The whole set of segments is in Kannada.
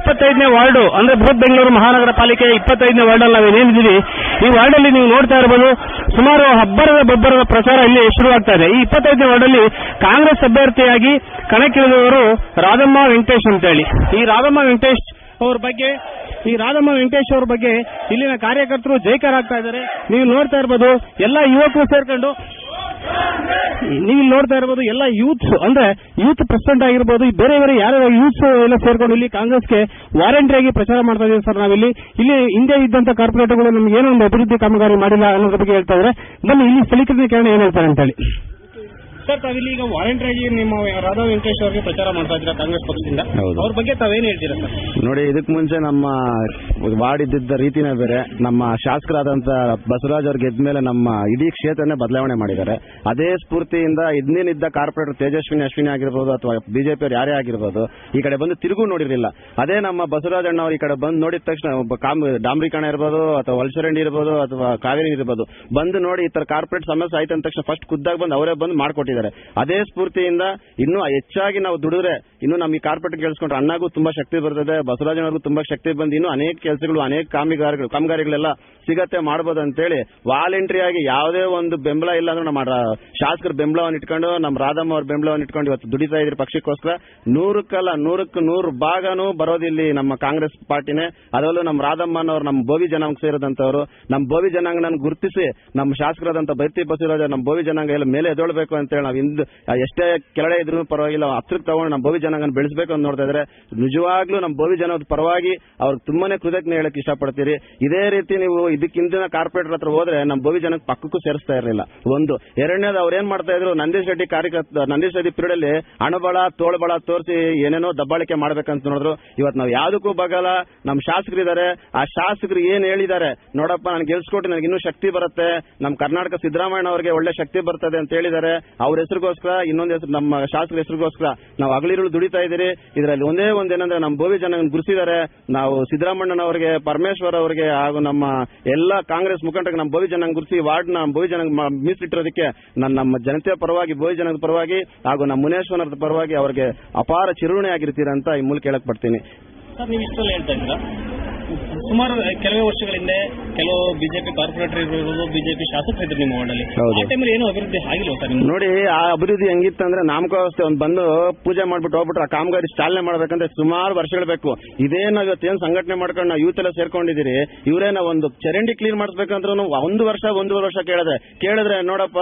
25ನೇ ವಾರ್ಡು ಅಂದ್ರೆ ಬೃಹತ್ ಬೆಂಗಳೂರು ಮಹಾನಗರ ಪಾಲಿಕೆ 25ನೇ ವಾರ್ಡಲ್ಲಿ ನಾವು ಏನೇನಿದ್ದೀವಿ, ಈ ವಾರ್ಡಲ್ಲಿ ನೀವು ನೋಡ್ತಾ ಇರಬಹುದು ಸುಮಾರು ಬಬ್ಬರದ ಪ್ರಚಾರ ಇಲ್ಲಿ ಶುರುವಾಗ್ತಾ ಇದೆ. ಈ 25ನೇ ವಾರ್ಡಲ್ಲಿ ಕಾಂಗ್ರೆಸ್ ಅಭ್ಯರ್ಥಿಯಾಗಿ ಕಣಕ್ಕಿಳಿದವರು ರಾಧಮ್ಮ ವೆಂಕಟೇಶ್ ಅಂತೇಳಿ. ಈ ರಾಧಮ್ಮ ವೆಂಕಟೇಶ್ ಅವ್ರ ಬಗ್ಗೆ ಇಲ್ಲಿನ ಕಾರ್ಯಕರ್ತರು ಜೈಕಾರ ಆಗ್ತಾ ಇದ್ದಾರೆ. ನೀವು ನೋಡ್ತಾ ಇರಬಹುದು ಎಲ್ಲ ಯುವಕರು ಸೇರ್ಕೊಂಡು, ನೀವು ನೋಡ್ತಾ ಇರಬಹುದು ಎಲ್ಲ ಯೂತ್ಸ್ ಅಂದ್ರೆ ಯೂತ್ ಪ್ರೆಸಿಡೆಂಟ್ ಆಗಿರ್ಬೋದು, ಬೇರೆ ಯಾರ್ಯಾರು ಯೂತ್ಸ್ ಎಲ್ಲ ಸೇರ್ಕೊಂಡು ಇಲ್ಲಿ ಕಾಂಗ್ರೆಸ್ಗೆ ವಾರಂಟಿಯಾಗಿ ಪ್ರಚಾರ ಮಾಡ್ತಾ ಇದ್ದೀವಿ ಸರ್. ನಾವಿಲ್ಲಿ ಹಿಂದೆ ಇದ್ದಂತ ಕಾರ್ಪೊರೇಟರ್ಗಳು ನಮ್ಗೆ ಏನೋ ಒಂದು ಅಭಿವೃದ್ಧಿ ಕಾಮಗಾರಿ ಮಾಡಿಲ್ಲ ಅನ್ನೋದ್ರ ಬಗ್ಗೆ ಹೇಳ್ತಾ ಇದ್ದಾರೆ. ಬನ್ನಿ ಇಲ್ಲಿ ಸ್ಥಳೀಕರಣ ಏನ್ ಹೇಳ್ತಾರೆ ಅಂತ ಹೇಳಿ. ಸರ್, ತಾವಿಲ್ಲಿ ಈಗ ವಾರಂಟಿಯಾಗಿ ನಿಮ್ಮ ರಾಧಾ ವೆಂಕಟೇಶ್ ಅವರಿಗೆ ಪ್ರಚಾರ ಮಾಡ್ತಾ ಇದ್ದೀರಾ ಕಾಂಗ್ರೆಸ್ ಪಕ್ಷದಿಂದ, ಅವ್ರ ಬಗ್ಗೆ ತಾವೇನು ಹೇಳ್ತೀರಾ ಸರ್? ನೋಡಿ, ಇದಕ್ಕೆ ಮುಂಚೆ ನಮ್ಮ ವಾರ್ಡ್ ಇದ್ದಿದ್ದ ರೀತಿನೇ ಬೇರೆ. ನಮ್ಮ ಶಾಸಕರಾದಂತ ಬಸವರಾಜ್ ಅವ್ರ ಗೆದ್ದ ಮೇಲೆ ನಮ್ಮ ಇಡೀ ಕ್ಷೇತ್ರನೇ ಬದಲಾವಣೆ ಮಾಡಿದ್ದಾರೆ. ಅದೇ ಸ್ಫೂರ್ತಿಯಿಂದ ಇನ್ನೇನಿದ್ದ ಕಾರ್ಪೊರೇಟರ್ ತೇಜಸ್ವಿನಿ ಅಶ್ವಿನಿ ಆಗಿರ್ಬೋದು ಅಥವಾ ಬಿಜೆಪಿ ಅವ್ರು ಯಾರೇ ಆಗಿರ್ಬೋದು ಈ ಕಡೆ ಬಂದು ತಿರುಗೂ ನೋಡಿರಲಿಲ್ಲ. ಅದೇ ನಮ್ಮ ಬಸವರಾಜ್ ಅಣ್ಣ ಅವ್ರು ಈ ಕಡೆ ಬಂದು ನೋಡಿದ ತಕ್ಷಣ ಡಾಂಬ್ರೀಕರಣ ಇರ್ಬೋದು ಅಥವಾ ಒಳಚರಂಡಿ ಇರ್ಬೋದು ಅಥವಾ ಕಾವೇರಿ ಇರ್ಬೋದು ಬಂದು ನೋಡಿ ಈ ತರ ಕಾರ್ಪೊರೇಟ್ ಸಮಸ್ಯೆ ಆಯ್ತು ಅಂದ ತಕ್ಷಣ ಫಸ್ಟ್ ಖುದ್ದಾಗ ಬಂದು ಅವರೇ ಬಂದು ಮಾಡಿಕೊಟ್ಟಿದ್ದಾರೆ. ಅದೇ ಸ್ಫೂರ್ತಿಯಿಂದ ಇನ್ನೂ ಹೆಚ್ಚಾಗಿ ನಾವು ದುಡಿದ್ರೆ ಇನ್ನು ನಮ್ಮ ಈ ಕಾರ್ಪೊರೇಟ್ ಕೇಳಿಸ್ಕೊಂಡ್ರೆ ಅಣ್ಣಗೂ ತುಂಬಾ ಶಕ್ತಿ ಬರ್ತದೆ, ಬಸವರಾಜನವ್ರಿಗೂ ತುಂಬಾ ಶಕ್ತಿ ಬಂದು ಇನ್ನೂ ಅನೇಕ ಕೆಲಸಗಳು ಅನೇಕ ಕಾಮಗಾರಿಗಳೆಲ್ಲ ಸಿಗತ್ತೆ ಮಾಡಬಹುದು ಅಂತೇಳಿ ವಾಲಂಟ್ರಿ ಆಗಿ ಯಾವುದೇ ಒಂದು ಬೆಂಬಲ ಇಲ್ಲ ಅಂದ್ರೆ ನಮ್ಮ ಶಾಸಕರ ಬೆಂಬಲವನ್ನು ಇಟ್ಕೊಂಡು ನಮ್ಮ ರಾಧಮ್ಮ ಅವ್ರ ಬೆಂಬಲವನ್ನು ಇಟ್ಕೊಂಡು ಇವತ್ತು ದುಡಿತಾ ಇದ್ರಿ ಪಕ್ಷಕ್ಕೋಸ್ಕರ. 100ಕ್ಕೆ 100 ಭಾಗನೂ ಬರೋದಿಲ್ಲಿ ನಮ್ಮ ಕಾಂಗ್ರೆಸ್ ಪಾರ್ಟಿನೇ. ಅದರಲ್ಲೂ ನಮ್ಮ ರಾಧಮ್ಮನವ್ರು ನಮ್ಮ ಬೋವಿ ಜನಾಂಗ ಸೇರಿದಂತವರು. ನಮ್ಮ ಬೋವಿ ಜನಾಂಗನ ಗುರುತಿಸಿ ನಮ್ಮ ಶಾಸಕರಾದಂತ ಬೈತಿ ಬಸವರಾಜ ನಮ್ಮ ಬೋವಿ ಜನಾಂಗ ಎಲ್ಲ ಮೇಲೆ ಎದೊಳ್ಬೇಕು ಅಂತೇಳಿ ನಾವು ಎಷ್ಟೇ ಕೆಳಗಡೆ ಇದ್ರೂ ಪರವಾಗಿಲ್ಲ ಹತ್ರಕ್ಕೆ ತಗೊಂಡು ನಮ್ಮ ಬೋವಿ ಜನಾಂಗನ ಬೆಳೆಸಬೇಕು ಅಂತ ನೋಡ್ತಾ ಇದ್ರೆ ನಿಜವಾಗ್ಲೂ ನಮ್ಮ ಬೋವಿ ಜನಾಂಗದ ಪರವಾಗಿ ಅವ್ರಿಗೆ ತುಂಬಾನೇ ಕೃತಜ್ಞತೆ ಹೇಳಕ್ ಇಷ್ಟಪಡ್ತೀರಿ. ಇದೇ ರೀತಿ ನೀವು ಇದಕ್ಕಿಂತ ಕಾರ್ಪೊರೇಟರ್ ಹತ್ರ ಹೋದ್ರೆ ನಮ್ಮ ಬೋವಿ ಜನಕ್ಕೆ ಪಕ್ಕಕ್ಕೂ ಸೇರಿಸ್ತಾ ಇರಲಿಲ್ಲ. ಒಂದು ಎರಡನೇದು ಅವ್ರು ಏನ್ ಮಾಡ್ತಾ ಇದ್ರು, ನಂದೀಶ್ ರೆಡ್ಡಿ ಪೀರಿಯಡ್ ಅಲ್ಲಿ ಹಣಬಳ ತೋಳ್ಬಳ ತೋರಿಸಿ ಏನೇನೋ ದಬ್ಬಾಳಿಕೆ ಮಾಡ್ಬೇಕಂತ ನೋಡಿದ್ರು. ಇವತ್ತು ನಾವು ಯಾವ್ದಕ್ಕೂ ಬಗಲ್ಲ. ನಮ್ಮ ಶಾಸಕರಿದ್ದಾರೆ, ಆ ಶಾಸಕರು ಏನ್ ಹೇಳಿದ್ದಾರೆ, ನೋಡಪ್ಪ ನಾನು ಗೆಲ್ಸ್ಕೊಟ್ಟು ನನಗೆ ಇನ್ನೂ ಶಕ್ತಿ ಬರುತ್ತೆ, ನಮ್ಮ ಕರ್ನಾಟಕ ಸಿದ್ದರಾಮಯ್ಯ ಅವರಿಗೆ ಒಳ್ಳೆ ಶಕ್ತಿ ಬರ್ತದೆ ಅಂತ ಹೇಳಿದ್ದಾರೆ. ಅವ್ರ ಹೆಸರಿಗೋಸ್ಕರ ಇನ್ನೊಂದು ಹೆಸರು ನಮ್ಮ ಶಾಸಕರ ಹೆಸರಿಗೋಸ್ಕರ ನಾವು ಹಗಲಿರುಳು ದುಡಿತಾ ಇದ್ದೀರಿ. ಇದರಲ್ಲಿ ಒಂದೇ ಒಂದೇನಂದ್ರೆ ನಮ್ಮ ಬೋವಿ ಜನ ಗುರುಸಿದ್ದಾರೆ. ನಾವು ಸಿದ್ದರಾಮಣ್ಣನವರಿಗೆ, ಪರಮೇಶ್ವರ್ ಅವರಿಗೆ ಹಾಗೂ ನಮ್ಮ ಎಲ್ಲ ಕಾಂಗ್ರೆಸ್ ಮುಖಂಡರಿಗೆ ನಮ್ಮ ಬೋವಿ ಜನಾಂಗ ಗುರುಸಿ ವಾರ್ಡ್ ನ ಬೋವಿ ಜನಾಂಗ ಮೀಸಲಿಟ್ಟಿರೋದಕ್ಕೆ ನಮ್ಮ ಜನತೆಯ ಪರವಾಗಿ ಬೋವಿ ಜನಾಂಗದ ಪರವಾಗಿ ಹಾಗೂ ನಮ್ಮ ಮುನೇಶ್ವರದ ಪರವಾಗಿ ಅವರಿಗೆ ಅಪಾರ ಚಿರುಣೆ ಆಗಿರ್ತೀರಾ ಅಂತ ಈ ಮೂಲಕ ಹೇಳಕ್ ಪಡ್ತೀನಿ. ಸರ್, ನೀವು ಇಷ್ಟೆಲ್ಲ ಹೇಳ್ತಾ ಇದ್ದೀರಾ, ಸುಮಾರು ಕೆಲವೇ ವರ್ಷಗಳ ಹಿಂದೆ ಕೆಲವು ಬಿಜೆಪಿ ಕಾರ್ಪೊರೇಟರ್ ಇರ್ಬೋದು, ಬಿಜೆಪಿ ಶಾಸಕರಿದ್ರು ನಿಮ್ಮ ವಾರ್ಡಲ್ಲಿ. ಆ ಟೈಮಲ್ಲಿ ಏನು ಅಭಿವೃದ್ಧಿ ಆಗಿಲ್ವ ಸರ್? ನೋಡಿ, ಆ ಅಭಿವೃದ್ಧಿ ಹೆಂಗಿತ್ತಂದ್ರೆ ನಾಮಕಾವಸ್ಥೆ ಒಂದು ಬಂದು ಪೂಜೆ ಮಾಡ್ಬಿಟ್ಟು ಹೋಗ್ಬಿಟ್ರೆ ಆ ಕಾಮಗಾರಿ ಚಾಲನೆ ಮಾಡ್ಬೇಕಂದ್ರೆ ಸುಮಾರು ವರ್ಷಗಳು ಬೇಕು. ಇದೇ ನಾವು ಇವತ್ತೇನು ಸಂಘಟನೆ ಮಾಡ್ಕೊಂಡು ನಾವು ಯೂತ್ ಎಲ್ಲ ಸೇರ್ಕೊಂಡಿದ್ದೀರಿ, ಇವರೇನ ಒಂದು ಚರಂಡಿ ಕ್ಲೀನ್ ಮಾಡಿಸ್ಬೇಕಂದ್ರೂ 1 ವರ್ಷ 1.5 ವರ್ಷ ಕೇಳಿದ್ರೆ ನೋಡಪ್ಪ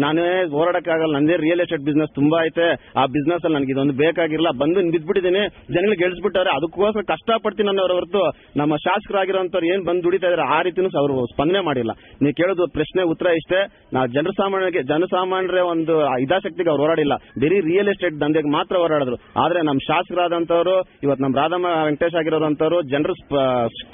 ನಾನೇ ಹೋರಾಡಕ್ಕಾಗಲ್ಲ, ನಂದೇ ರಿಯಲ್ ಎಸ್ಟೇಟ್ ಬಿಸ್ನೆಸ್ ತುಂಬಾ ಐತೆ, ಆ ಬಿಸ್ನೆಸ್ ಅಲ್ಲಿ ನನಗೆ ಇದೊಂದು ಬೇಕಾಗಿರಲ್ಲ, ಬಂದು ಬಿದ್ಬಿಟ್ಟಿದ್ದೀನಿ, ಜನಗಳಿಗೆ ಗೆಲ್ಸ್ಬಿಟ್ಟಾರೆ, ಅದಕ್ಕೋಸ್ಕರ ಕಷ್ಟಪಡ್ತೀನಿ ಅನ್ನೋರ ಹೊರತು ನಮ್ಮ ಶಾಸಕರಾಗಿರೋಂಥವ್ರು ಏನ್ ಬಂದು ದುಡಿತಾ ಇದಾರೆ ಆ ರೀತಿನೂ ಅವರು ಸ್ಪಂದನೆ ಮಾಡಿಲ್ಲ. ನೀವು ಕೇಳೋದು ಪ್ರಶ್ನೆ ಉತ್ತರ ಇಷ್ಟೇ. ನಾವು ಜನಸಾಮಾನ್ಯರ ಒಂದು ಹಿತಾಸಕ್ತಿಗೆ ಅವ್ರು ಹೋರಾಡಿಲ್ಲ, ಬರೀ ರಿಯಲ್ ಎಸ್ಟೇಟ್ ದಂಧೆಗೆ ಮಾತ್ರ ಹೋರಾಡಿದ್ರು. ಆದ್ರೆ ನಮ್ಮ ಶಾಸಕರಾದಂತವರು ಇವತ್ತು ನಮ್ಮ ರಾಧಮ್ಮ ವೆಂಕಟೇಶ್ ಆಗಿರೋಂಥವ್ರು ಜನರ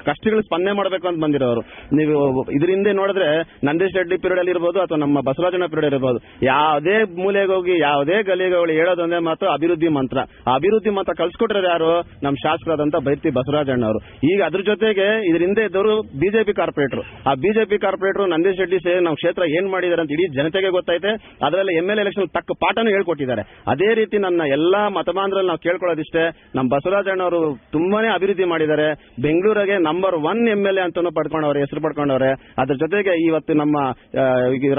ಕಷ್ಟಗಳು ಸ್ಪಂದನೆ ಮಾಡಬೇಕು ಅಂತ ಬಂದಿರೋರು. ನೀವು ಇದರಿಂದ ನೋಡಿದ್ರೆ ನಂದೀಶ್ ರೆಡ್ಡಿ ಪೀರಿಯಡ್ ಅಲ್ಲಿ ಇರ್ಬೋದು ಅಥವಾ ನಮ್ಮ ಬಸವರಾಜನ ಪೀರಿಯಡ್ ಇರ್ಬೋದು, ಯಾವುದೇ ಮೂಲೆಗೆ ಹೋಗಿ ಯಾವುದೇ ಗಲಿಗೆ ಹೇಳೋದೊಂದೇ ಮಾತ್ರ ಅಭಿವೃದ್ಧಿ ಮಂತ್ರ. ಆ ಅಭಿವೃದ್ಧಿ ಮಂತ್ರ ಕಳ್ಸಿಕೊಟ್ಟಿರೋದು ಯಾರು? ನಮ್ಮ ಶಾಸಕರಾದಂತ ಬೈತಿ ಬಸವರಾಜಣ್ಣವರು. ಈಗ ಅದ್ರ ಜೊತೆಗೆ ಇದರಿಂದ ಇದ್ದವರು ಬಿಜೆಪಿ ಕಾರ್ಪೊರೇಟರ್. ಆ ಬಿಜೆಪಿ ಕಾರ್ಪೊರೇಟರ್ ನಂದೀಶ್ ರೆಡ್ಡಿ ಸೇರಿ ನಮ್ಮ ಕ್ಷೇತ್ರ ಏನ್ ಮಾಡಿದ್ದಾರೆ ಅಂತ ಇಡೀ ಜನತೆಗೆ ಗೊತ್ತೈತೆ. ಅದರಲ್ಲಿ MLA ಎಲೆಕ್ಷನ್ ತಕ್ಕ ಪಾಠನೂ ಹೇಳ್ಕೊಟ್ಟಿದ್ದಾರೆ. ಅದೇ ರೀತಿ ನನ್ನ ಎಲ್ಲಾ ಮತಬಾಂಧರಲ್ಲಿ ನಾವು ಕೇಳ್ಕೊಳ್ಳೋದಿಷ್ಟೇ, ನಮ್ಮ ಬಸವರಾಜಣ್ಣವರು ತುಂಬಾನೇ ಅಭಿವೃದ್ಧಿ ಮಾಡಿದ್ದಾರೆ. ಬೆಂಗಳೂರಿಗೆ ನಂಬರ್ 1 MLA ಅಂತಾನು ಪಡ್ಕೊಂಡವ್ರೆ, ಹೆಸರು ಪಡ್ಕೊಂಡವ್ರೆ. ಅದ್ರ ಜೊತೆಗೆ ಇವತ್ತು ನಮ್ಮ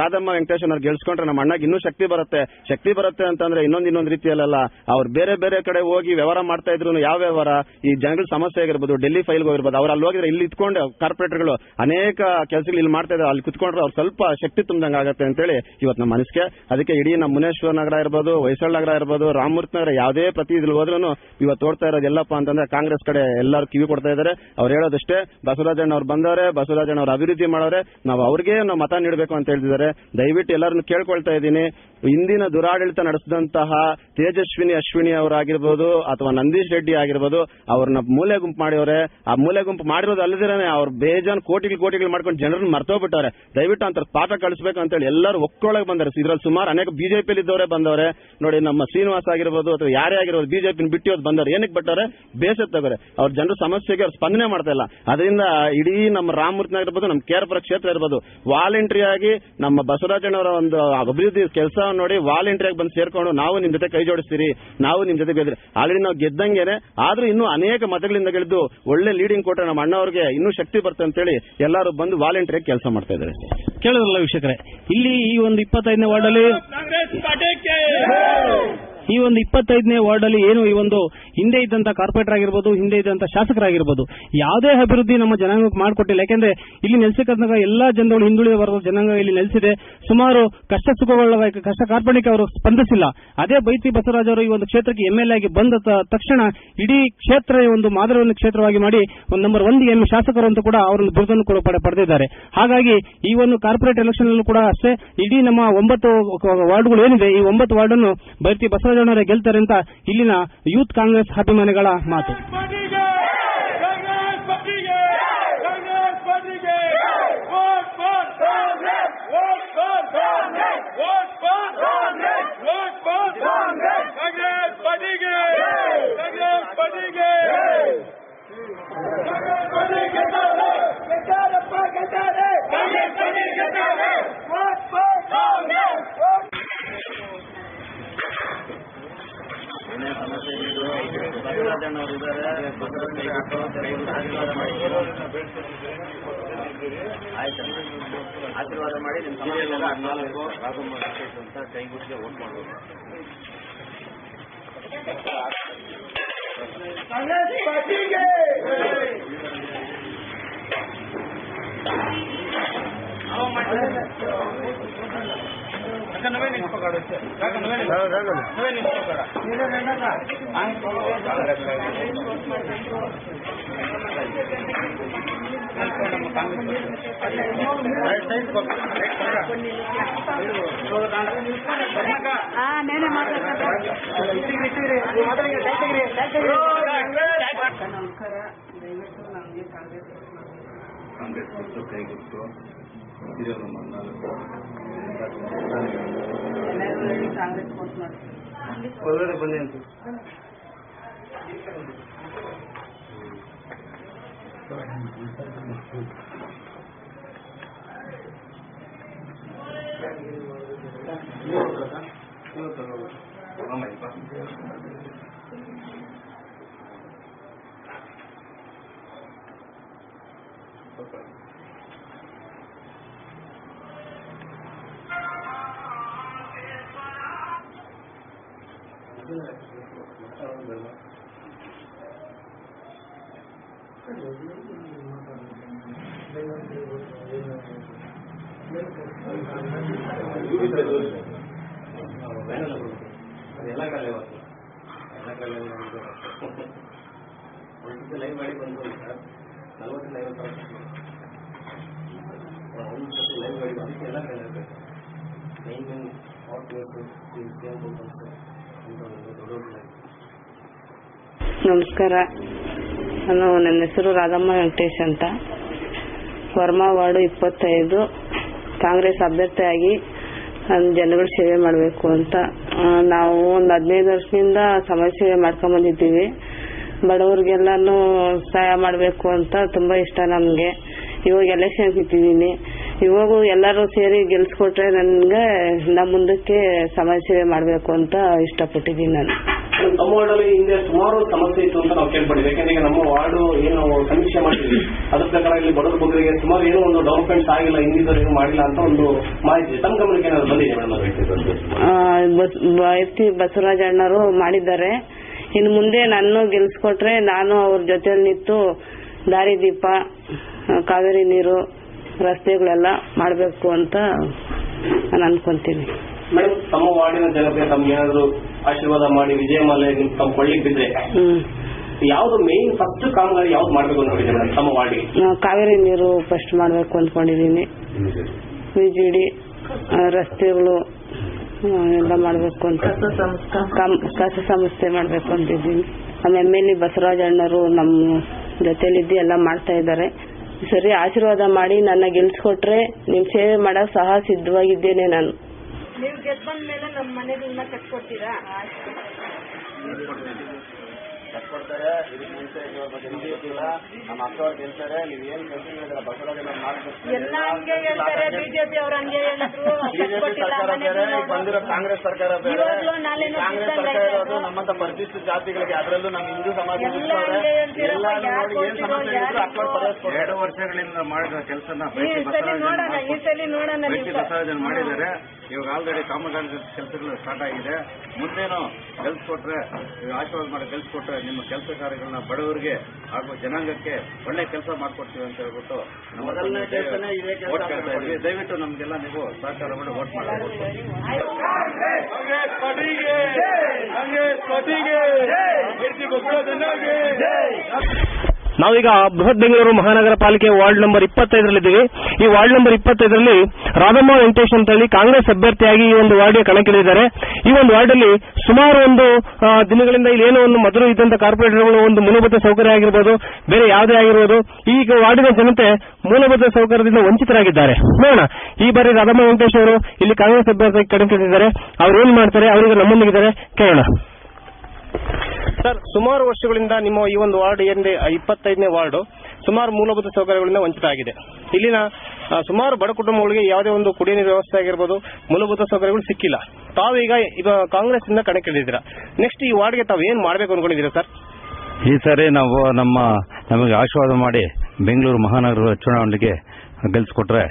ರಾಧಮ್ಮ ವೆಂಕಟೇಶ್ ಅವ್ರು ಗೆಲ್ಸ್ಕೊಂಡ್ರೆ ನಮ್ಮ ಅಣ್ಣಗೆ ಇನ್ನೂ ಶಕ್ತಿ ಬರುತ್ತೆ ಅಂತಂದ್ರೆ ಇನ್ನೊಂದು ರೀತಿಯಲ್ಲ. ಅವ್ರು ಬೇರೆ ಬೇರೆ ಕಡೆ ಹೋಗಿ ವ್ಯವಹಾರ ಮಾಡ್ತಾ ಇದ್ರು. ಯಾವ ವ್ಯವಹಾರ? ಈ ಜನಗಳ ಸಮಸ್ಯೆ ಆಗಿರ್ಬೋದು, ಡೆಲ್ಲಿ ಫೈಲ್ ಹೋಗಿರ್ಬೋದು, ಅವ್ರು ಅಲ್ಲಿ ಹೋಗಿದ್ರೆ ಇಲ್ಲಿ ಇಟ್ಕೊಂಡು ಕಾರ್ಪೊರೇಟರ್ಗಳು ಅನೇಕ ಕೆಲಸಗಳು ಇಲ್ಲಿ ಮಾಡ್ತಾ ಇದ್ದಾರೆ. ಅಲ್ಲಿ ಕುತ್ಕೊಂಡ್ರೆ ಅವ್ರು ಸ್ವಲ್ಪ ಶಕ್ತಿ ತುಂಬ್ದಂಗೆ ಆಗುತ್ತೆ ಅಂತೇಳಿ ಇವತ್ತು ನಮ್ಮ ಮನಸ್ಸಿಗೆ. ಅದಕ್ಕೆ ಇಡೀ ನಮ್ಮ ಮುನೇಶ್ವರ ನಗರ ಇರ್ಬೋದು, ಹೊಯ್ಸಳ ನಗರ ಇರ್ಬೋದು, ರಾಮಮೂರ್ತಿ ನಗರ ಯಾವುದೇ ಪ್ರತಿ ಇದ್ರಲ್ಲಿ ಹೋದ್ರೂ ಇವತ್ತು ಓಡ್ತಾ ಇರೋದು ಎಲ್ಲಪ್ಪ ಅಂತಂದ್ರೆ ಕಾಂಗ್ರೆಸ್ ಕಡೆ ಎಲ್ಲರೂ ಕಿವಿ ಕೊಡ್ತಾ ಇದ್ದಾರೆ. ಅವ್ರು ಹೇಳೋದಷ್ಟೇ, ಬಸವರಾಜಣ್ಣ ಅವ್ರು ಬಂದವರೆ, ಬಸವರಾಜಣ್ಣ ಅವ್ರು ಅಭಿವೃದ್ಧಿ ಮಾಡೋರೆ, ನಾವು ಅವ್ರಿಗೆ ನಾವು ಮತ ನೀಡಬೇಕು ಅಂತ ಹೇಳ್ತಿದ್ದಾರೆ. ದಯವಿಟ್ಟು ಎಲ್ಲರನ್ನು ಕೇಳ್ಕೊಳ್ತಾ ಇದ್ದೀನಿ, ಇಂದಿನ ದುರಾಡಳಿತ ನಡೆಸಿದಂತಹ ತೇಜಸ್ವಿನಿ ಅಶ್ವಿನಿ ಅವರಾಗಿರ್ಬೋದು ಅಥವಾ ನಂದೀಶ್ ರೆಡ್ಡಿ ಆಗಿರ್ಬೋದು, ಅವ್ರನ್ನ ಮೂಲೆ ಗುಂಪು ಮಾಡಿದವ್ರೆ. ಆ ಮೂಲೆ ಗುಂಪು ಮಾಡಿರೋದು ಅಲ್ಲದಿರೇ ಅವ್ರು ಬೇಜಾನ್ ಕೋಟಿಗಳು ಮಾಡ್ಕೊಂಡು ಜನರನ್ನ ಮರ್ತೋಗ್ಬಿಟ್ಟವ್ರೆ. ದಯವಿಟ್ಟು ಅಂತ ಪಾಠ ಕಳಿಸಬೇಕು ಅಂತ ಹೇಳಿ ಎಲ್ಲರೂ ಒಕ್ಕೊಳಗೆ ಬಂದಾರೆ. ಇದ್ರಲ್ಲಿ ಸುಮಾರು ಅನೇಕ ಬಿಜೆಪಿಯಲ್ಲಿ ಇದ್ದವರೇ ಬಂದವ್ರೆ. ನೋಡಿ, ನಮ್ಮ ಶ್ರೀನಿವಾಸ ಆಗಿರ್ಬೋದು ಅಥವಾ ಯಾರೇ ಆಗಿರ್ಬೋದು ಬಿಜೆಪಿ ಬಿಟ್ಟು ಬಂದವ್ರು ಏನಕ್ಕೆ ಬಿಟ್ಟವ್ರೆ? ಬೇಸತ್ ತಗೋರೆ. ಅವ್ರ ಜನರ ಸಮಸ್ಯೆಗೆ ಅವ್ರು ಸ್ಪಂದನೆ ಮಾಡ್ತಾ ಇಲ್ಲ. ಅದರಿಂದ ಇಡೀ ನಮ್ಮ ರಾಮಮೂರ್ತಿ ಇರ್ಬೋದು, ನಮ್ಮ ಕೇರಪುರ ಕ್ಷೇತ್ರ ಇರ್ಬೋದು, ವಾಲಂಟ್ರಿ ಆಗಿ ನಮ್ಮ ಬಸವರಾಜಣ್ಣವರ ಒಂದು ಅಭಿವೃದ್ಧಿ ಕೆಲಸ ನೋಡಿ ವಾಲಂಟಿಯರ್ ಬಂದು ಸೇರ್ಕೊಂಡು ನಾವು ನಿಮ್ ಜೊತೆ ಕೈ ಜೋಡಿಸ್ತೀರಿ, ನಾವು ನಿಮ್ ಜೊತೆ ಗೆದ್ರೆ ಆಲ್ರೆಡಿ ನಾವು ಗೆದ್ದಂಗೆನೆ, ಆದ್ರೂ ಇನ್ನೂ ಅನೇಕ ಮತಗಳಿಂದ ಗೆದ್ದು ಒಳ್ಳೆ ಲೀಡಿಂಗ್ ಕೊಟ್ಟರೆ ನಮ್ಮ ಅಣ್ಣವ್ರಿಗೆ ಇನ್ನೂ ಶಕ್ತಿ ಬರ್ತದೆ ಅಂತೇಳಿ ಎಲ್ಲರೂ ಬಂದು ವಾಲಂಟಿಯರ್ ಕೆಲಸ ಮಾಡ್ತಾ ಇದ್ದಾರೆ. ಕೇಳಿದ್ರಲ್ಲ ವೀಕ್ಷಕರೇ, ಇಲ್ಲಿ ಈ ಒಂದು 25ನೇ ವಾರ್ಡಲ್ಲಿ ಏನು ಈ ಒಂದು ಹಿಂದೆ ಇದ್ದಂತ ಕಾರ್ಪೊರೇಟರ್ ಆಗಿರ್ಬೋದು, ಹಿಂದೆ ಇದ್ದಂತ ಶಾಸಕರಾಗಿರ್ಬೋದು, ಯಾವುದೇ ಅಭಿವೃದ್ಧಿ ನಮ್ಮ ಜನಾಂಗಕ್ಕೆ ಮಾಡಿಕೊಟ್ಟಿಲ್ಲ. ಯಾಕೆಂದ್ರೆ ಇಲ್ಲಿ ನೆಲೆಸಿಕೊಂಡಾಗ ಎಲ್ಲಾ ಜನಗಳು ಹಿಂದುಳಿದ ವರ್ಗದ ಜನಾಂಗ ಇಲ್ಲಿ ನೆಲೆಸಿದೆ. ಸುಮಾರು ಕಷ್ಟ ಸುಖಗಳ ಕಷ್ಟ ಕಾರ್ಪಣ್ಯಕ್ಕೆ ಅವರು ಸ್ಪಂದಿಸಿಲ್ಲ. ಅದೇ ಬೈತಿ ಬಸವರಾಜ್ ಅವರು ಈ ಒಂದು ಕ್ಷೇತ್ರಕ್ಕೆ MLA ಆಗಿ ಬಂದ ತಕ್ಷಣ ಇಡೀ ಕ್ಷೇತ್ರ ಒಂದು ಮಾದರಿಯನ್ನು ಕ್ಷೇತ್ರವಾಗಿ ಮಾಡಿ ಒಂದು ನಂಬರ್ 1 ಶಾಸಕರು ಅಂತ ಕೂಡ ಅವರನ್ನು ಬಿರುದನ್ನು ಕೂಡ ಪಡೆದಿದ್ದಾರೆ. ಹಾಗಾಗಿ ಈ ಒಂದು ಕಾರ್ಪೊರೇಟ್ ಎಲೆಕ್ಷನ್ ಅಲ್ಲೂ ಕೂಡ ಅಷ್ಟೇ ಇಡೀ ನಮ್ಮ 9 ವಾರ್ಡ್ಗಳು ಏನಿದೆ, ಈ 9 ವಾರ್ಡ್ ಅನ್ನು ಬೈತಿ ಬಸವರಾಜ್ ಗೆಲ್ತಾರೆ ಅಂತ ಇಲ್ಲಿನ ಯೂತ್ ಕಾಂಗ್ರೆಸ್ ಅಭಿಮಾನಿಗಳ ಮಾತು. ಆಶೀರ್ವಾದ ಮಾಡಿ ನಿಮ್ಮ ಸಮಸ್ಯೆಲ್ಲ 14 ಅಂತ ಕೈಗುಟ್ಟಿಗೆ ವೋಟ್ ಮಾಡಬೇಕು. ಕಾಂಗ್ರೆಸ್ ಗುರುತು ಕೈ ಗುರುತು ಒಳಗಡೆ ಬನ್ನಿ ಅಂತ ಲೈವ್ ಮಾಡಿ ಬಂದು ಸರ್ 40 ಲೈವ್ ಲೈವ್ ಮಾಡಿ ಅದಕ್ಕೆ ಎಲ್ಲ ಕಲಿಯಬೇಕು. ಮೈನ್ ನಮಸ್ಕಾರ, ನನ್ನ ಹೆಸರು ರಾಧಮ್ಮ ವೆಂಕಟೇಶ್ ಅಂತ. ವರ್ಮಾ ವಾರ್ಡು 25 ಕಾಂಗ್ರೆಸ್ ಅಭ್ಯರ್ಥಿಯಾಗಿ ಜನಗಳ ಸೇವೆ ಮಾಡಬೇಕು ಅಂತ ನಾವು ಒಂದು 15 ವರ್ಷದಿಂದ ಸಮಾಜ ಸೇವೆ ಮಾಡ್ಕೊಂಡ್ ಬಂದಿದ್ದೀವಿ. ಬಡವರಿಗೆಲ್ಲಾನು ಸಹಾಯ ಮಾಡಬೇಕು ಅಂತ ತುಂಬಾ ಇಷ್ಟ ನಮ್ಗೆ. ಇವಾಗ ಎಲೆಕ್ಷನ್ ಇಟ್ಟಿದ್ದೀನಿ. ಇವಾಗ ಎಲ್ಲರೂ ಸೇರಿ ಗೆಲ್ಸ್ಕೊಟ್ರೆ ನನ್ಗೆ ನಮ್ಮ ಮುಂದಕ್ಕೆ ಸಮಾಜ ಸೇವೆ ಮಾಡಬೇಕು ಅಂತ ಇಷ್ಟಪಟ್ಟಿದ್ದೀನಿ ನಾನು. ನಮ್ಮ ವಾರ್ಡಲ್ಲಿ ಹಿಂದೆ ಸುಮಾರು ಸಮಸ್ಯೆ ಇತ್ತು ಅಂತ ನಾವು ಕೇಳ್ಪಟ್ಟಿದ್ವಿ. ಯಾಕಂದ್ರೆ ಈಗ ನಮ್ಮ ವಾರ್ಡು ಏನು ಸಮೀಕ್ಷೆ ಮಾಡಿದ್ವಿ, ಅದ್ರ ಪ್ರಕಾರ ಇಲ್ಲಿ ಬಡವರ ಬಗ್ಗರಿಗೆ ಸುಮಾರು ಏನೋ ಒಂದು ಡೆವಲಪ್ಮೆಂಟ್ ಆಗಿಲ್ಲ, ಹಿಂದಿದ್ರು ಏನು ಮಾಡಿಲ್ಲ ಅಂತ ಒಂದು ಮಾಹಿತಿ ತಮ್ಮ ಗಮನಕ್ಕೆ ಏನಾದ್ರು ಬಂದಿದೆ ಮೇಡಮ್? ಬಸವರಾಜ ಅಣ್ಣರು ಮಾಡಿದ್ದಾರೆ. ಇನ್ನು ಮುಂದೆ ನಾನು ಗೆಲ್ಸ್ಕೊಟ್ರೆ ನಾನು ಅವ್ರ ಜೊತೆಲಿ ನಿಂತು ದಾರಿ ದೀಪ, ಕಾವೇರಿ ನೀರು, ರಸ್ತೆಗಳೆಲ್ಲ ಮಾಡಬೇಕು ಅಂತ ನಾನು ಅನ್ಕೊಂತೀನಿ. ಮೇಡಮ್, ತಮ್ಮ ವಾರ್ಡಿನ ಜನತೆ ತಮ್ಗೆ ಏನಾದ್ರು ಆಶೀರ್ವಾದ ಮಾಡಿ ವಿಜಯಮಾಲೆ ತಮ್ಮ ಕೊಳ್ಳಿಗೆ ಬಿದ್ರೆ ಯಾವ್ದು ಮೇನ್ ಫಸ್ಟ್ ಕಾಮಗಾರಿ ಯಾವ್ದು ಮಾಡ್ಬೇಕು ನೋಡಿದ್ರೆ ಮೇಡಮ್ ತಮ್ಮ ವಾರ್ಡಿಗೆ? ಕಾವೇರಿ ನೀರು ಫಸ್ಟ್ ಮಾಡ್ಬೇಕು ಅಂದ್ಕೊಂಡಿದ್ದೀನಿ. ವಿಜಿಡಿ, ರಸ್ತೆಗಳು ಎಲ್ಲ ಮಾಡ್ಬೇಕು ಅಂತ, ಕಸ ಸಂಸ್ಥೆ ಮಾಡ್ಬೇಕು ಅಂತಿದ್ದೀನಿ. ನಮ್ಮ MLA ಬಸವರಾಜ ಅಣ್ಣರು ನಮ್ಮ ಜೊತೆಲಿದ್ದು ಎಲ್ಲ ಮಾಡ್ತಾ ಇದ್ದಾರೆ. ಸರಿ, ಆಶೀರ್ವಾದ ಮಾಡಿ ನನ್ನ ಗೆಲ್ಸ್ಕೊಟ್ರೆ ನಿಮ್ ಸೇವೆ ಮಾಡಕ್ ಸಹ ಸಿದ್ಧವಾಗಿದ್ದೇನೆ ನಾನು. ನೀವು ಗೆದ್ದು ಬಂದ ಮೇಲೆ ನಮ್ಮ ಮನೆಗಳನ್ನ ಕಟ್ಕೊಡ್ತೀರಾ? ಕೊಡ್ತಾರೆ. ಇದಕ್ಕೆ ಮುಂಚೆ ಇವ್ರ ಬಗ್ಗೆ ಬಿಜೆಪಿಲ್ಲ, ನಮ್ಮ ಅಕ್ಕವ್ರು ಗೆಲ್ತಾರೆ. ನೀವು ಏನ್ ಕೆಲಸ ಬಸವರಾಜ ಬಿಜೆಪಿ ಸರ್ಕಾರ ಬೇರೆ, ಬಂದಿರೋ ಕಾಂಗ್ರೆಸ್ ಸರ್ಕಾರ ಬೇರೆ. ಕಾಂಗ್ರೆಸ್ ಸರ್ಕಾರ ಇರೋದು ನಮ್ಮಂತ ಪರಿಶಿಷ್ಟ ಜಾತಿಗಳಿಗೆ, ಅದರಲ್ಲೂ ನಮ್ಮ ಹಿಂದೂ ಸಮಾಜ ಎಲ್ಲ ನೋಡಿ ಏನ್ ಸಮಸ್ಯೆ ಇದ್ರು ಅಕ್ಕವ್ರು ಪರಿಹರಿಸ್ತಾರೆ. 2 ವರ್ಷಗಳಿಂದ ಮಾಡಿದ ಕೆಲಸನ ಬಸವರಾಜನ್ ಮಾಡಿದ್ದಾರೆ. ಇವಾಗ ಆಲ್ರೆಡಿ ಕಾಮಗಾರಿ ಕೆಲಸಗಳು ಸ್ಟಾರ್ಟ್ ಆಗಿದೆ. ಮುಂದೇನು ಕೆಲಸ ಕೊಟ್ರೆ, ಆಶೀರ್ವಾದ ಮಾಡಿ ಕೆಲಸ ಕೊಟ್ರೆ ನಿಮ್ಮ ಕೆಲಸ ಕಾರ್ಯಗಳನ್ನ ಬಡವರಿಗೆ ಹಾಗೂ ಜನಾಂಗಕ್ಕೆ ಒಳ್ಳೆ ಕೆಲಸ ಮಾಡ್ಕೊಡ್ತೀವಿ ಅಂತ ಹೇಳ್ಬಿಟ್ಟು ದಯವಿಟ್ಟು ನಮ್ಗೆಲ್ಲ ನೀವು ಸಹಕಾರ ಮಾಡಿ ವೋಟ್ ಮಾಡಬೇಕು. ನಾವೀಗ ಬೃಹತ್ ಬೆಂಗಳೂರು ಮಹಾನಗರ ಪಾಲಿಕೆ ವಾರ್ಡ್ ನಂಬರ್ 25ರಲ್ಲಿದ್ದೀವಿ. ಈ ವಾರ್ಡ್ ನಂಬರ್ 25ರಲ್ಲಿ ರಾಧಮ್ಮ ವೆಂಕಟೇಶ್ ಅಂತ ಹೇಳಿ ಕಾಂಗ್ರೆಸ್ ಅಭ್ಯರ್ಥಿಯಾಗಿ ಈ ಒಂದು ವಾರ್ಡ್ಗೆ ಕಣಕ್ಕಿಳಿದಿದ್ದಾರೆ. ಈ ಒಂದು ವಾರ್ಡಲ್ಲಿ ಸುಮಾರು ಒಂದು ದಿನಗಳಿಂದ ಇಲ್ಲಿ ಏನೋ ಒಂದು ಮೊದಲು ಇದ್ದಂತ ಕಾರ್ಪೊರೇಟರ್ಗಳು ಒಂದು ಮೂಲಭೂತ ಸೌಕರ್ಯ ಆಗಿರ್ಬೋದು, ಬೇರೆ ಯಾವುದೇ ಆಗಿರ್ಬೋದು, ಈಗ ವಾರ್ಡಿನ ಜನತೆ ಮೂಲಭೂತ ಸೌಕರ್ಯದಿಂದ ವಂಚಿತರಾಗಿದ್ದಾರೆ. ನೋಡೋಣ, ಈ ಬಾರಿ ರಾಧಮ್ಮ ವೆಂಕಟೇಶ್ ಅವರು ಇಲ್ಲಿ ಕಾಂಗ್ರೆಸ್ ಅಭ್ಯರ್ಥಿಯಾಗಿ ಕಣಕ್ಕಿಳಿದಿದ್ದಾರೆ. ಅವ್ರು ಏನ್ ಮಾಡ್ತಾರೆ, ಅವರಿಗೆ ನಮ್ಮೊಂದಿಗಿದ್ದಾರೆ, ಕೇಳೋಣ. ಸರ್, ಸುಮಾರು ವರ್ಷಗಳಿಂದ ನಿಮ್ಮ ಈ ಒಂದು ವಾರ್ಡ್ ಏನಿದೆ 25ನೇ ವಾರ್ಡ್ ಸುಮಾರು ಮೂಲಭೂತ ಸೌಕರ್ಯಗಳಿಂದ ವಂಚಿತ ಆಗಿದೆ. ಇಲ್ಲಿನ ಸುಮಾರು ಬಡ ಕುಟುಂಬಗಳಿಗೆ ಯಾವುದೇ ಒಂದು ಕುಡಿಯ ನೀರು ವ್ಯವಸ್ಥೆ ಆಗಿರ್ಬೋದು, ಮೂಲಭೂತ ಸೌಕರ್ಯಗಳು ಸಿಕ್ಕಿಲ್ಲ. ತಾವೀಗ ಕಾಂಗ್ರೆಸ್ ಇಂದ ಕಣಕ್ಕಿಳಿದಿದ್ದೀರಾ. ನೆಕ್ಸ್ಟ್ ಈ ವಾರ್ಡ್ಗೆ ತಾವು ಏನ್ ಮಾಡಬೇಕು ಅನ್ಕೊಂಡಿದ್ದೀರಾ ಸರ್? ಈ ಸಾರಿ ನಾವು ನಮಗೆ ಆಶೀರ್ವಾದ ಮಾಡಿ ಬೆಂಗಳೂರು ಮಹಾನಗರ ಚುನಾವಣೆಗೆ ಗೆಲ್ಲಿಸಿಕೊಟ್ರೆ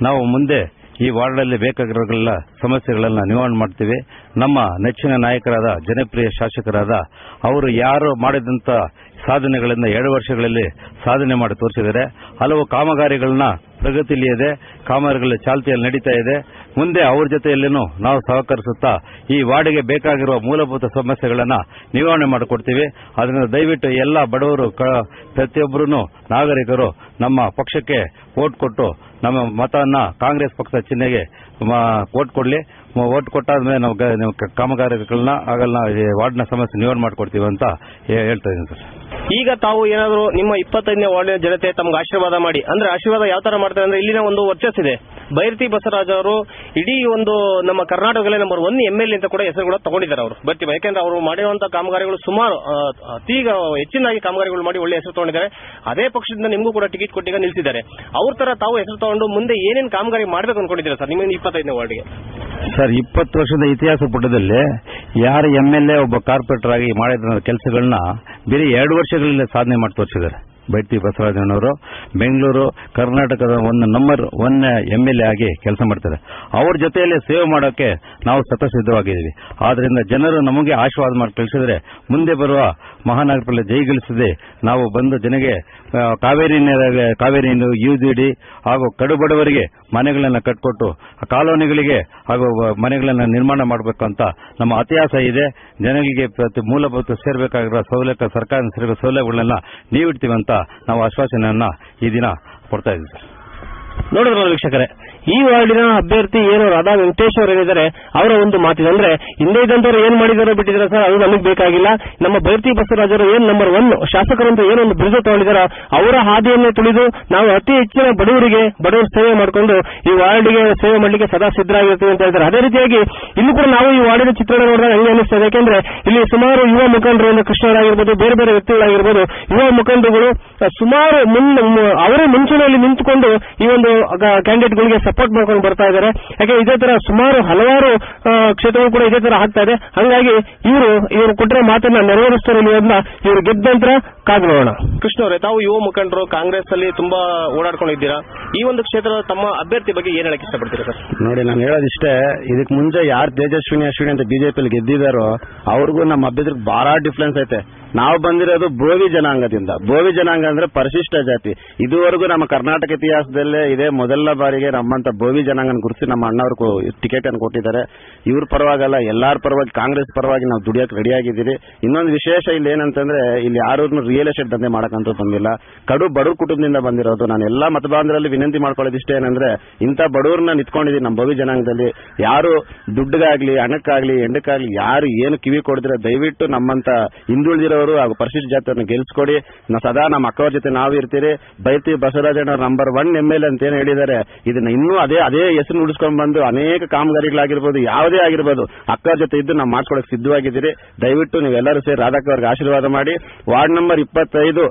ನಾವು ಮುಂದೆ ಈ ವಾರ್ಡಲ್ಲಿ ಬೇಕಾಗಿರೋಲ್ಲ ಸಮಸ್ಯೆಗಳನ್ನ ನಿವಾರಣೆ ಮಾಡ್ತೀವಿ. ನಮ್ಮ ನೆಚ್ಚಿನ ನಾಯಕರಾದ ಜನಪ್ರಿಯ ಶಾಸಕರಾದ ಅವರು ಯಾರು ಮಾಡಿದಂತ ಸಾಧನೆಗಳಿಂದ 2 ವರ್ಷಗಳಲ್ಲಿ ಸಾಧನೆ ಮಾಡಿ ತೋರಿಸಿದ್ದಾರೆ. ಹಲವು ಕಾಮಗಾರಿಗಳನ್ನ ಪ್ರಗತಿಯಲ್ಲಿದೆ, ಕಾಮಗಾರಿಗಳ ಚಾಲ್ತಿಯಲ್ಲಿ ನಡೀತಾ ಇದೆ. ಮುಂದೆ ಅವ್ರ ಜೊತೆಯಲ್ಲೇನೂ ನಾವು ಸಹಕರಿಸುತ್ತಾ ಈ ವಾರ್ಡ್ಗೆ ಬೇಕಾಗಿರುವ ಮೂಲಭೂತ ಸಮಸ್ಯೆಗಳನ್ನ ನಿವಾರಣೆ ಮಾಡಿಕೊಡ್ತೀವಿ. ಅದರಿಂದ ದಯವಿಟ್ಟು ಎಲ್ಲ ಬಡವರು, ಪ್ರತಿಯೊಬ್ಬರೂ ನಾಗರಿಕರು ನಮ್ಮ ಪಕ್ಷಕ್ಕೆ ವೋಟ್ ಕೊಟ್ಟು ನಮ್ಮ ಮತವನ್ನ ಕಾಂಗ್ರೆಸ್ ಪಕ್ಷದ ಚಿಹ್ನೆಗೆ ವೋಟ್ ಕೊಡ್ಲಿ. ವೋಟ್ ಕೊಟ್ಟಾದ್ಮೇಲೆ ನಾವು ಕಾಮಗಾರಿಗಳನ್ನ ಆಗಲ್ಲ ವಾರ್ಡ್ನ ಸಮಸ್ಯೆ ನಿವಾರಣೆ ಮಾಡಿಕೊಡ್ತೀವಿ ಅಂತ ಹೇಳ್ತಾ ಇದ್ದೀನಿ ಸರ್. ಈಗ ತಾವು ಏನಾದರೂ ನಿಮ್ಮ 25ನೇ ವಾರ್ಡಿನ ಜನತೆ ತಮ್ಗೆ ಆಶೀರ್ವಾದ ಮಾಡಿ, ಅಂದ್ರೆ ಆಶೀರ್ವಾದ ಯಾವ ತರ ಮಾಡ್ತಾರೆ ಅಂದ್ರೆ, ಇಲ್ಲಿನ ಒಂದು ವರ್ಚಸ್ಸಿದೆ. ಬೈರತಿ ಬಸವರಾಜ್ ಅವರು ಇಡೀ ಒಂದು ನಮ್ಮ ಕರ್ನಾಟಕದಲ್ಲೇ ನಂಬರ್ 1 MLA ಅಂತ ಕೂಡ ಹೆಸರು ಕೂಡ ತಗೊಂಡಿದ್ದಾರೆ ಅವರು. ಬರ್ತೀವಿ, ಯಾಕೆಂದ್ರೆ ಅವರು ಮಾಡಿರುವಂತಹ ಕಾಮಗಾರಿಗಳು ಸುಮಾರು ಅತೀಗ ಹೆಚ್ಚಿನಾಗಿ ಕಾಮಗಾರಿಗಳು ಮಾಡಿ ಒಳ್ಳೆ ಹೆಸರು ತಗೊಂಡಿದ್ದಾರೆ. ಅದೇ ಪಕ್ಷದಿಂದ ನಿಮಗೂ ಕೂಡ ಟಿಕೆಟ್ ಕೊಟ್ಟಿಗ ನಿಲ್ಲಿಸಿದ್ದಾರೆ. ಅವ್ರ ತರ ತಾವು ಹೆಸರು ತಗೊಂಡು ಮುಂದೆ ಏನೇನು ಕಾಮಗಾರಿ ಮಾಡಬೇಕು ಅನ್ಕೊಂಡಿದ್ದೀರಾ ಸರ್ ನಿಮ್ಮ 25ನೇ ವಾರ್ಡ್ಗೆ? ಸರ್, 20 ವರ್ಷದ ಇತಿಹಾಸ ಪುಟದಲ್ಲಿ ಯಾರು MLA ಒಬ್ಬ ಕಾರ್ಪೊರೇಟರ್ ಆಗಿ ಮಾಡಿದ ಕೆಲಸಗಳನ್ನ ಬೇರೆ 2 ವರ್ಷಗಳಲ್ಲಿ ಸಾಧನೆ ಮಾಡಿ ತೋರಿಸಿದ್ದಾರೆ. ಬೈರತಿ ಬಸವರಾಜನವರು ಬೆಂಗಳೂರು ಕರ್ನಾಟಕದ ನಂಬರ್ 1 MLA ಆಗಿ ಕೆಲಸ ಮಾಡ್ತಾರೆ. ಅವ್ರ ಜೊತೆಯಲ್ಲಿ ಸೇವೆ ಮಾಡೋಕೆ ನಾವು ಸಿದ್ಧವಾಗಿದ್ದೀವಿ. ಆದ್ರಿಂದ ಜನರು ನಮಗೆ ಆಶೀರ್ವಾದ ಮಾಡಿ ಕಳಿಸಿದ್ರೆ ಮುಂದೆ ಬರುವ ಮಹಾನಗರದಲ್ಲಿ ಜೈಗಳಿಸದೆ ನಾವು ಬಂದು ಜನಗೆ ಕಾವೇರಿ ನೀರು UGD ಹಾಗೂ ಕಡುಬಡವರಿಗೆ ಮನೆಗಳನ್ನು ಕಟ್ಟಿಕೊಟ್ಟು ಕಾಲೋನಿಗಳಿಗೆ ಹಾಗೂ ಮನೆಗಳನ್ನು ನಿರ್ಮಾಣ ಮಾಡಬೇಕು ಅಂತ ನಮ್ಮ ಅತ್ಯಾಸ ಇದೆ. ಜನಗಳಿಗೆ ಮೂಲಭೂತ ಸೇರಬೇಕಾಗಿರೋ ಸರ್ಕಾರದ ಸೌಲಭ್ಯಗಳನ್ನ ನೀವಿಡ್ತೀವಂತ ನಾವು ಆಶ್ವಾಸನೆಯನ್ನ ಈ ದಿನ ಕೊಡ್ತಾ ಇದ್ದೀವಿ ಸರ್. ನೋಡಿದ್ರಲ್ಲ ವೀಕ್ಷಕರೇ, ಈ ವಾರ್ಡಿನ ಅಭ್ಯರ್ಥಿ ಏನು ರಾಧಾ ವೆಂಕಟೇಶ್ ಅವರು ಏನಿದ್ದಾರೆ ಅವರ ಒಂದು ಮಾತಿದೆ. ಅಂದ್ರೆ ಹಿಂದೆ ಇದ್ದಂತವ್ರು ಏನ್ ಮಾಡಿದಾರೋ ಬಿಟ್ಟಿದ್ದಾರೆ ಸರ್, ಅದು ನಮಗೆ ಬೇಕಾಗಿಲ್ಲ. ನಮ್ಮ ಬೈರತಿ ಬಸವರಾಜರು ಏನ್ ನಂಬರ್ 1 ಶಾಸಕರಂತ ಏನೊಂದು ಬಿರುದು ತಗೊಂಡಿದಾರೋ ಅವರ ಹಾದಿಯನ್ನೇ ತುಳಿದು ನಾವು ಅತಿ ಹೆಚ್ಚಿನ ಬಡವರ ಸೇವೆ ಮಾಡಿಕೊಂಡು ಈ ವಾರ್ಡ್ಗೆ ಸೇವೆ ಮಾಡಲಿಕ್ಕೆ ಸದಾ ಸಿದ್ಧರಾಗಿರ್ತೀವಿ ಅಂತ ಹೇಳ್ತಾರೆ. ಅದೇ ರೀತಿಯಾಗಿ ಇಲ್ಲೂ ಕೂಡ ನಾವು ಈ ವಾರ್ಡಿನ ಚಿತ್ರಣ ನೋಡಿದಾಗ ಹಂಗೆ ಅನಿಸ್ತದೆ. ಯಾಕೆಂದ್ರೆ ಇಲ್ಲಿ ಸುಮಾರು ಯುವ ಮುಖಂಡರು, ಕೃಷ್ಣರಾಗಿರ್ಬೋದು, ಬೇರೆ ಬೇರೆ ವ್ಯಕ್ತಿಗಳಾಗಿರ್ಬೋದು, ಯುವ ಮುಖಂಡರುಗಳು ಸುಮಾರು ಅವರೇ ಮುಂಚೂಣಿಯಲ್ಲಿ ನಿಂತುಕೊಂಡು ಈ ಒಂದು ಕ್ಯಾಂಡಿಡೇಟ್ಗಳಿಗೆ ಸಪೋರ್ಟ್ ಮಾಡ್ಕೊಂಡು ಬರ್ತಾ ಇದ್ದಾರೆ. ಯಾಕೆ ಇದೇ ತರ ಸುಮಾರು ಹಲವಾರು ಕ್ಷೇತ್ರಗಳು ಕೂಡ ಇದೇ ತರ ಆಗ್ತಾ ಇದೆ. ಹಾಗಾಗಿ ಇವರು ಕೊಟ್ಟರೆ ಮಾತನ್ನ ನೆರವೇರಿಸ್ತಾರೆ. ಇವರು ಗೆದ್ದಂತರ ಕಾದು ನೋಡೋಣ. ಕೃಷ್ಣ ಅವರೇ, ತಾವು ಯುವ ಮುಖಂಡರು ಕಾಂಗ್ರೆಸ್ ಅಲ್ಲಿ ತುಂಬಾ ಓಡಾಡ್ಕೊಂಡಿದ್ದೀರಾ. ಈ ಒಂದು ಕ್ಷೇತ್ರದ ತಮ್ಮ ಅಭ್ಯರ್ಥಿ ಬಗ್ಗೆ ಏನ್ ಹೇಳಕ್ ಇಷ್ಟಪಡ್ತೀರಾ ಸರ್? ನೋಡಿ, ನಾನು ಹೇಳೋದಿಷ್ಟೇ, ಇದಕ್ಕೆ ಮುಂಚೆ ಯಾರು ತೇಜಸ್ವಿನಿ ಅಶ್ವಿನಿ ಅಂತ ಬಿಜೆಪಿಯಲ್ಲಿ ಗೆದ್ದಿದ್ದಾರೋ ಅವ್ರಿಗೂ ನಮ್ಮ ಅಭ್ಯರ್ಥಿಗೆ ಬಹಳ ಡಿಫ್ರೆನ್ಸ್ ಐತೆ. ನಾವು ಬಂದಿರೋದು ಬೋವಿ ಜನಾಂಗದಿಂದ. ಬೋವಿ ಜನಾಂಗ ಅಂದ್ರೆ ಪರಿಶಿಷ್ಟ ಜಾತಿ. ಇದುವರೆಗೂ ನಮ್ಮ ಕರ್ನಾಟಕ ಇತಿಹಾಸದಲ್ಲೇ ಇದೇ ಮೊದಲ ಬಾರಿಗೆ ನಮ್ಮಂತ ಬೋವಿ ಜನಾಂಗನ ಗುರುತಿಸಿ ನಮ್ಮ ಅಣ್ಣವ್ರು ಟಿಕೆಟ್ ಅನ್ನು ಕೊಟ್ಟಿದ್ದಾರೆ. ಇವ್ರ ಪರವಾಗಲ್ಲ, ಎಲ್ಲಾರ ಪರವಾಗಿ ಕಾಂಗ್ರೆಸ್ ಪರವಾಗಿ ನಾವು ದುಡಿಯಕ್ಕೆ ರೆಡಿಯಾಗಿದ್ದೀರಿ. ಇನ್ನೊಂದು ವಿಶೇಷ ಇಲ್ಲಿ ಏನಂತಂದ್ರೆ, ಇಲ್ಲಿ ಯಾರು ರಿಯಲ್ ಎಸ್ಟೇಟ್ ದಂಧೆ ಮಾಡಕ್ಕಂತೂ ಬಂದಿಲ್ಲ. ಬಡವ್ರ ಕುಟುಂಬದಿಂದ ಬಂದಿರೋದು. ನಾನು ಎಲ್ಲಾ ಮತದಾರರಲ್ಲಿ ವಿನಂತಿ ಮಾಡ್ಕೊಳ್ಳೋದಿಷ್ಟೇ ಏನಂದ್ರೆ, ಇಂಥ ಬಡವ್ರನ್ನ ನಿಂತ್ಕೊಂಡಿದ್ದೀನಿ ನಮ್ಮ ಬೋವಿ ಜನಾಂಗದಲ್ಲಿ. ಯಾರು ದುಡ್ಡಿಗಾಗ್ಲಿ, ಹಣಕ್ಕಾಗ್ಲಿ, ಎಂಡಕ್ಕಾಗ್ಲಿ ಯಾರು ಏನು ಕಿವಿ ಕೊಡ್ದಿರೋ ದಯವಿಟ್ಟು ನಮ್ಮಂತ ಹಿಂದುಳಿದಿರೋ ಹಿಂದುಳಿದವರು ಹಾಗೂ ಪರಿಶಿಷ್ಟ ಜಾತಿಯವ್ರನ್ನ ಗೆಲ್ಸ್ಕೊಡಿ. ಸದಾ ನಮ್ಮ ಅಕ್ಕವ್ರ ಜೊತೆ ನಾವು ಇರ್ತೀರಿ. ಬೈತಿ ಬಸವರಾಜಣ್ಣ ನಂಬರ್ 1 MLA ಅಂತ ಏನು ಹೇಳಿದ್ದಾರೆ, ಇದನ್ನ ಇನ್ನೂ ಅದೇ ಹೆಸರು ಉಳಿಸ್ಕೊಂಡ್ ಬಂದು ಅನೇಕ ಕಾಮಗಾರಿಗಳಾಗಿರ್ಬೋದು, ಯಾವುದೇ ಆಗಿರ್ಬೋದು, ಅಕ್ಕವ್ರ ಜೊತೆ ಇದ್ದು ನಾವು ಮಾಡ್ಕೊಳಕ್ ಸಿದ್ಧವಾಗಿದ್ದೀರಿ. ದಯವಿಟ್ಟು ನೀವೆಲ್ಲರೂ ಸೇರಿ ರಾಧಕ್ಕ ಅವ್ರಿಗೆ ಆಶೀರ್ವಾದ ಮಾಡಿ. ವಾರ್ಡ್ ನಂಬರ್ 25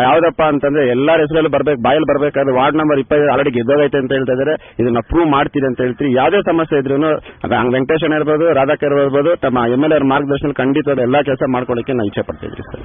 ಯಾವ್ದಪ್ಪ ಅಂತಂದ್ರೆ ಎಲ್ಲರ ಹೆಸರಲ್ಲಿ ಬಾಯಲ್ಲಿ ಬರ್ಬೇಕಾದ್ರೆ ವಾರ್ಡ್ ನಂಬರ್ 25 ಆಲ್ರೆಡಿ ಗೆದ್ದೋಗೈತೆ ಅಂತ ಹೇಳ್ತಾ ಇದ್ದಾರೆ. ಇದನ್ನ ಪ್ರೂವ್ ಮಾಡ್ತೀರಿ ಅಂತ ಹೇಳ್ತೀರಿ. ಯಾವುದೇ ಸಮಸ್ಯೆ ಇದ್ರು ವೆಂಕಟೇಶನ್ ಇರ್ಬೋದು, ರಾಧಕ್ಕ ಇರ್ಬೋದು, ತಮ್ಮ MLA ಮಾರ್ಗದರ್ಶನ ಖಂಡಿತ ಎಲ್ಲಾ ಕೆಲಸ ಮಾಡ್ಕೊಳ್ಳಿಕ್ಕೆ ನಾವು ಇಚ್ಛೆ ಪಡ್ತಿದ್ವಿ ಸರ್.